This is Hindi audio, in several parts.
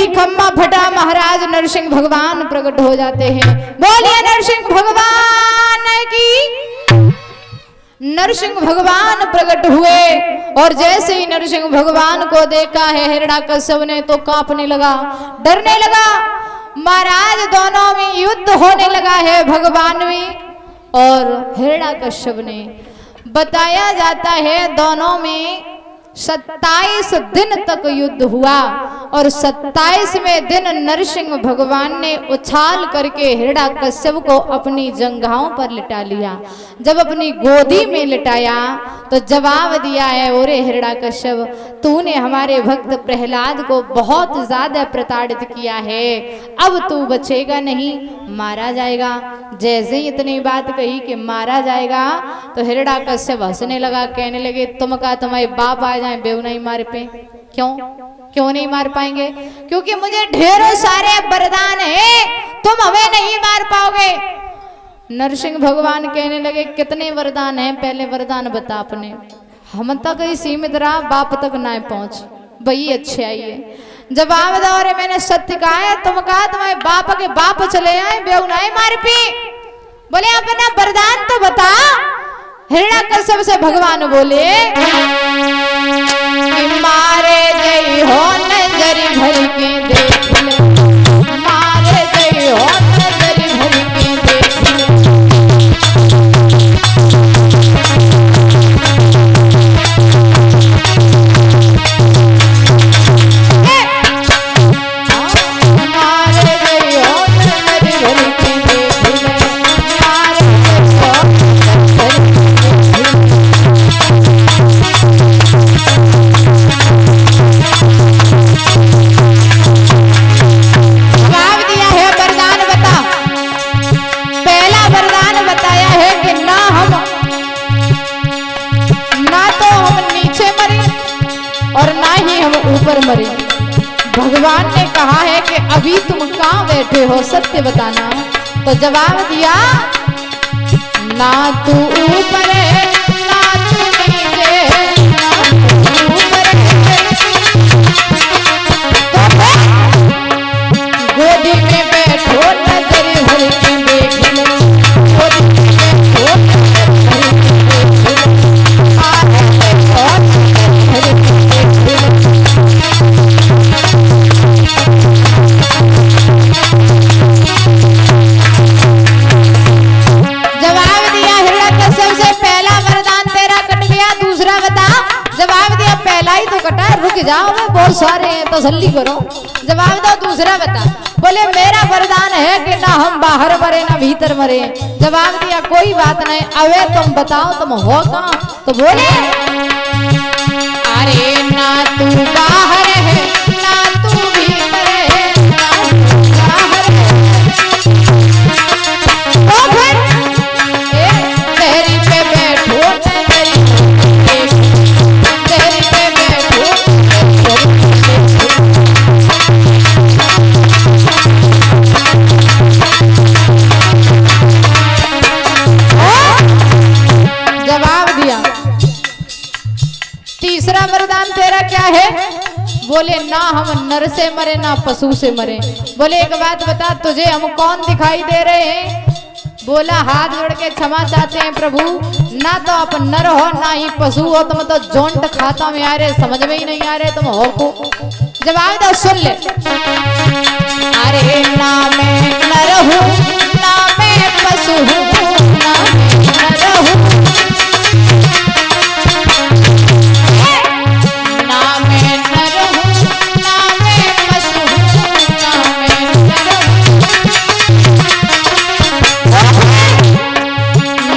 खम्मा फटा महाराज नरसिंह भगवान प्रकट हो जाते हैं। बोलिए नरसिंह भगवान की। नरसिंह भगवान प्रकट हुए और जैसे ही नरसिंह भगवान को देखा है हिरण्याकश्यप ने तो कांपने लगा, डरने लगा। महाराज दोनों में युद्ध होने लगा है, भगवान में और हिरण्याकश्यप ने। बताया जाता है दोनों में 27 दिन तक युद्ध हुआ और 27वें दिन नरसिंह भगवान ने उछाल करके हिरण्याकश्यप को अपनी जंघाओं पर लिटा लिया। जब अपनी गोदी में लिटाया तो जवाब दिया है, ओरे हिरण्याकश्यप तूने हमारे भक्त प्रहलाद को बहुत ज्यादा प्रताड़ित किया है, अब तू बचेगा नहीं, मारा जाएगा। जैसे ही इतनी बात कही कि मारा जाएगा तो हिरण्याकश्यप हंसने लगा, कहने लगे तुम का तुम्हारे बाप आ जाए बेव नहीं मार पे। क्यों नहीं मार पाएंगे? क्योंकि मुझे ढेरों सारे वरदान है, तुम हमें नहीं मार पाओगे। नरसिंह भगवान कहने लगे कितने वरदान हैं, पहले वरदान बता अपने। हम तक ही सीमित रहा, बाप तक ना पहुंच, वही अच्छे आइए। जवाब दो, रे मैंने सत्य कहा है, तुम कहा तुम्हारे बाप के बाप चले आए बेव नहीं मार पी। बोले अपना वरदान तो बता। हिरण्याकश्यप से भगवान बोले मारे जय हो नजर भर के देख ले, मारे जय हो नजर भर के देख ले। मारे जय हो नजर भर के देख ले, मारे जय हो नजर भर ऊपर मरे। भगवान ने कहा है कि अभी तुम कहां बैठे हो, सत्य बताना। तो जवाब दिया ना तू ऊपर है ना तू नीचे, ना तू ऊपर है तो गोदी में बैठो नजर भर के देख लो, गोदी में बैठो नजर भर के देख लो, आगे बैठो नजर भर के देख लो। रुक जाओ, मैं बहुत सारे हैं तसल्ली करो। जवाब दो, दूसरा बता। बोले मेरा वरदान है कि ना हम बाहर मरे ना भीतर मरे। जवाब दिया कोई बात नहीं, अवे तुम बताओ तुम हो कहाँ। तो बोले अरे ना तू बाहर है ना तू भीतर है, ना तू बाहर है तो फिर तेरी पे बैठो तेरी पे बैठो। जवाब दिया तीसरा वरदान तेरा क्या है? बोले ना हम नर से मरे ना पशु से मरे। बोले एक बात बता, तुझे हम कौन दिखाई दे रहे हैं? बोला हाथ जोड़ के क्षमा चाहते हैं प्रभु, ना तो आप नर हो ना ही पशु हो, तुम तो जोंट खाता में आ रहे, समझ में ही नहीं आ रहे तुम हो को। जवाब दो, सुन ले। अरे ना मैं नर हूँ ना मैं पशु हूँ, ना मैं नर हूँ ना मैं नर हूँ ना मैं पशु हूँ, ना मैं नर हूँ।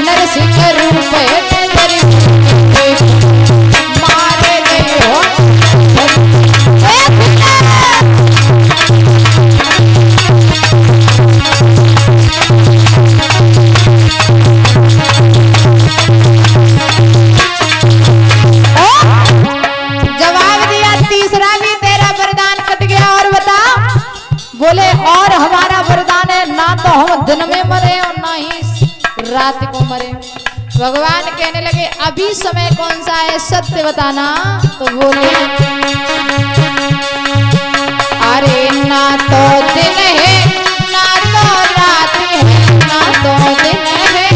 नरसिंह रूप मारे गए हो बोले और हमारा वरदान है ना तो हम दिन में मरे और ना ही रात को मरे। भगवान कहने लगे अभी समय कौन सा है, सत्य बताना। तो बोले अरे ना तो दिन है ना तो रात है, ना तो दिन है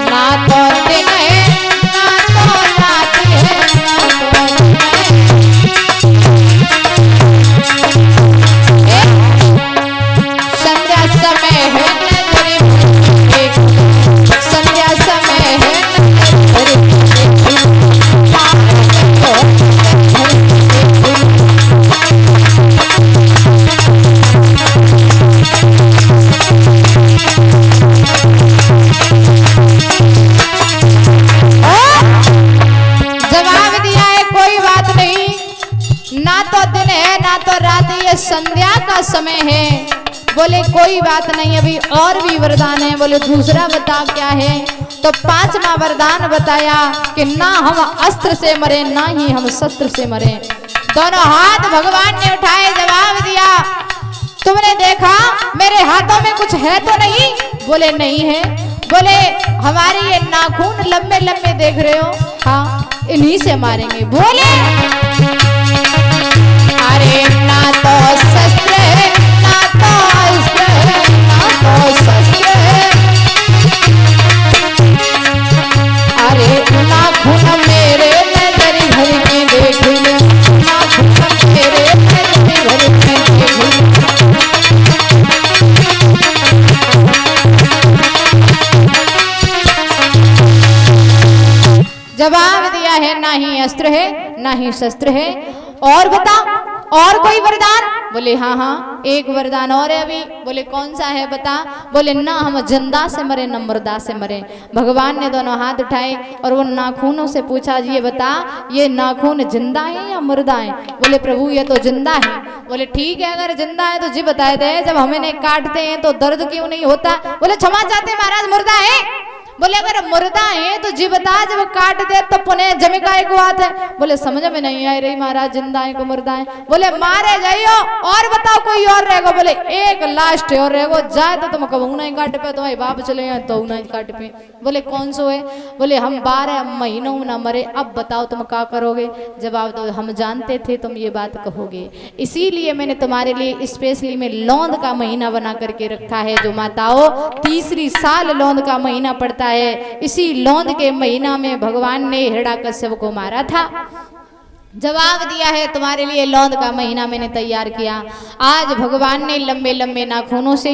ना तो दिन है, ना तो रात है, ना तो दिन है। संध्या समय है नजर भरे, संध्या समय है नजर जवाब दिया है कोई बात नहीं, ना तो दिन है ना तो रात, ये संध्या का समय है। बोले कोई बात नहीं, अभी और भी वरदान है। बोले दूसरा बता क्या है? तो पांचवा वरदान बताया कि ना हम अस्त्र से मरे ना ही हम शस्त्र से मरे। दोनों हाथ भगवान ने उठाए, जवाब दिया तुमने देखा मेरे हाथों में कुछ है तो नहीं? बोले नहीं है। बोले हमारे ये नाखून लंबे लंबे देख रहे हो? हाँ, इन्हीं से मारेंगे। बोले अरे ना तो शस्त्र है ना तो अस्त्र है, ना तो शस्त्र है, अरे नाखून मेरे नजर भर के देख ले, नाखून मेरे नजर भर के देख ले। जवाब दिया है ना ही अस्त्र है ना ही शस्त्र है। और बता और कोई वरदान? बोले हाँ हाँ एक वरदान और है अभी। बोले कौन सा है बता? बोले ना हम जिंदा से मरे ना मुर्दा से मरे। भगवान ने दोनों हाथ उठाए और वो नाखूनों से पूछा, ये बता ये नाखून जिंदा है या मुर्दा है? बोले प्रभु ये तो जिंदा है। बोले ठीक है, अगर जिंदा है तो जी बताए थे, जब हमें नहीं काटते हैं तो दर्द क्यों नहीं होता? बोले क्षमा चाहते महाराज मुर्दा है। बोले अगर मुर्दा है तो जी बता, जब काट दे तो पुनः जमी का एक बात है। बोले समझ में नहीं आई रही महाराज, जिंदा है को मुर्दा है? बोले मारे जाइयो और बताओ कोई और रहेगा? बोले एक लास्ट और रहेगा, जाए तो तुम कबू नहीं काट पे, तुम्हारे बाप चले जाए तो नहीं काट पे। बोले कौन सो है? बोले हम 12 महीनों में ना मरे, अब बताओ तुम क्या करोगे? जवाब दो, हम जानते थे तुम ये बात कहोगे, इसीलिए मैंने तुम्हारे लिए स्पेशली में लौंद का महीना बना करके रखा है। जो माताओं तीसरी साल लौंद का महीना पड़ता है, इसी लौंद के महीना में भगवान ने हिरण्यकश्यप को मारा था। जवाब दिया है तुम्हारे लिए लौंद का महीना मैंने तैयार किया। आज भगवान ने लंबे लंबे नाखूनों से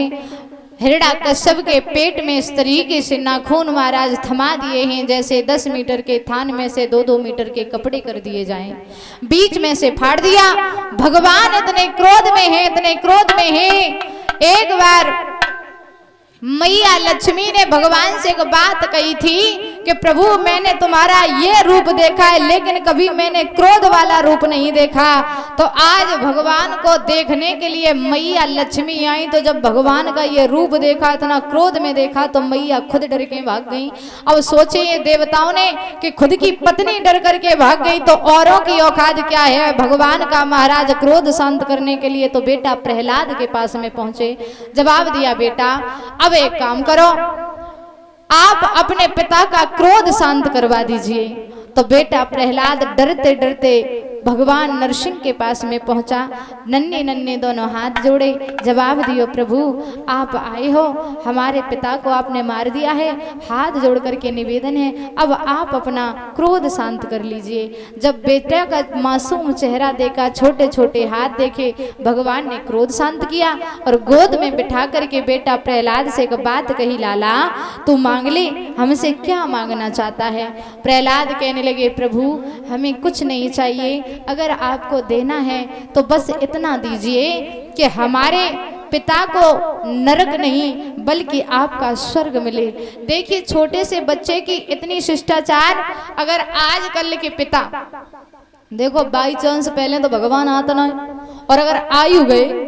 हिरण्यकश्यप के पेट में इस तरीके से नाखून महाराज थमा दिए हैं, जैसे 10 मीटर के थान में से 2-2 मीटर के कपड़े कर दिए जाएं। बीच में से फाड़ दिया। भगवान इतने क्रोध में है, इतने क्रोध में है। एक बार मैया लक्ष्मी ने भगवान से एक बात कही थी कि प्रभु मैंने तुम्हारा ये रूप देखा है, लेकिन कभी मैंने क्रोध वाला रूप नहीं देखा। तो आज भगवान को देखने के लिए मैया लक्ष्मी आई, तो जब भगवान का ये रूप देखा, इतना क्रोध में देखा, तो मैया खुद डर के भाग गई। अब सोचे ये देवताओं ने कि खुद की पत्नी डर करके भाग गई, तो औरों की औकात क्या है भगवान का महाराज क्रोध शांत करने के लिए। तो बेटा प्रहलाद के पास में पहुंचे। जवाब दिया बेटा अब एक काम करो, आप अपने पिता का क्रोध शांत करवा दीजिए। तो बेटा प्रहलाद डरते डरते भगवान नरसिंह के पास में पहुंचा। नन्हे नन्हे दोनों हाथ जोड़े, जवाब दियो प्रभु आप आए हो, हमारे पिता को आपने मार दिया है, हाथ जोड़ करके निवेदन है अब आप अपना क्रोध शांत कर लीजिए। जब बेटा का मासूम चेहरा देखा, छोटे छोटे हाथ देखे, भगवान ने क्रोध शांत किया और गोद में बिठा करके बेटा प्रहलाद से एक बात कही, लाला तू मांग ले, हमसे क्या मांगना चाहता है? प्रहलाद कहने लगे प्रभु हमें कुछ नहीं चाहिए, अगर आपको देना है तो बस इतना दीजिए कि हमारे पिता को नरक नहीं बल्कि आपका स्वर्ग मिले। देखिए छोटे से बच्चे की इतनी शिष्टाचार। अगर आजकल के पिता देखो बाई चांस पहले तो भगवान आता ना, और अगर आयु गए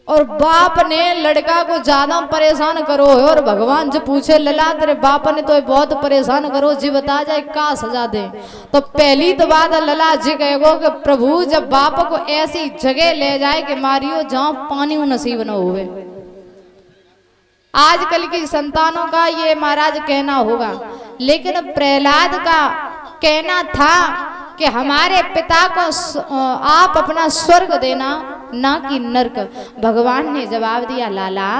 और बाप ने लड़का को ज्यादा परेशान करो और भगवान जो पूछे लला तेरे बाप ने तो बहुत परेशान करो जी बता जाए का सजा दे, तो पहली तो बात लला जी कहेगो कि प्रभु जब बाप को ऐसी जगह ले जाए कि मारियो जहां पानी नसीब न हुए। आजकल की संतानों का ये महाराज कहना होगा, लेकिन प्रहलाद का कहना था कि हमारे पिता को आप अपना स्वर्ग देना, ना कि नरक। भगवान ने जवाब दिया, लाला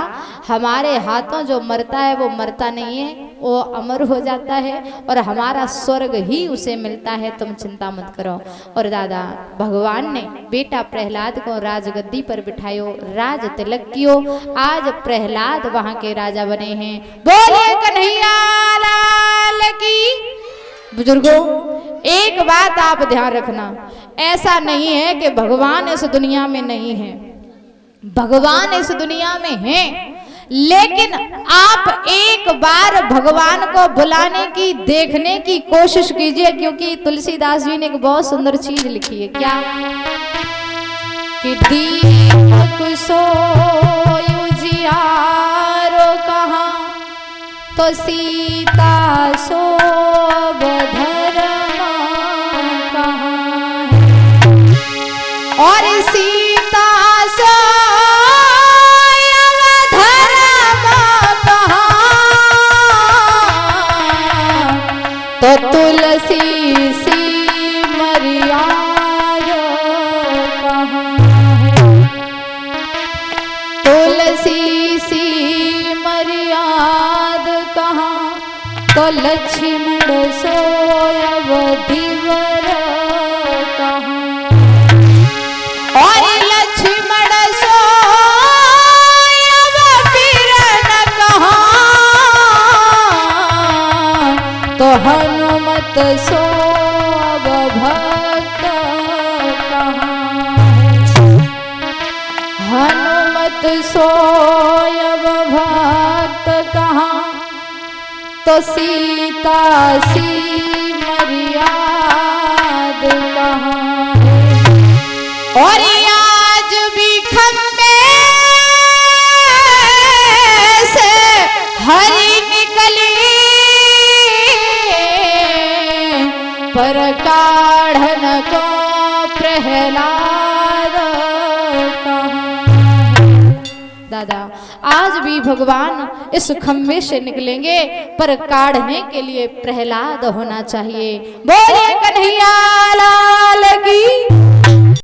हमारे हाथों जो मरता है वो मरता नहीं है, वो अमर हो जाता है और हमारा स्वर्ग ही उसे मिलता है, तुम चिंता मत करो। और दादा भगवान ने बेटा प्रहलाद को राजगद्दी पर बिठायो, राज तिलक कियो। आज प्रहलाद वहां के राजा बने हैं। बोलिए कन्हैया लाल की। बुजुर्गों एक बात आप ध्यान रखना, ऐसा नहीं है कि भगवान इस दुनिया में नहीं है, भगवान इस दुनिया में है, लेकिन आप एक बार भगवान को बुलाने की, देखने की कोशिश कीजिए, क्योंकि तुलसीदास जी ने एक बहुत सुंदर चीज लिखी है। क्या कि दीपक सोयो जियारो कहाँ, तो सीता सोब धर्मा कहाँ है, और सीता सोब धर्मा कहाँ, तो तुलसी सी मर्यादा कहाँ है, तुलसी सी मर्यादा कहाँ, तो लक्ष्मण सोयब धीवर कहाँ, और लक्ष्मण सोयब फिरन कहाँ, तो हनुमत सोब भक्त कहाँ, हनुमत सोयब भक्त कहाँ, तो सीता सी मर्याद कहाँ है। और आज भी खम्बे से हरी निकली, पर काढ़न को प्रहलाद कहाँ। दादा आज भी भगवान इस खम्बे से निकलेंगे, पर काढ़ने के लिए प्रहलाद होना चाहिए। बोलिए कन्हैया लाल की।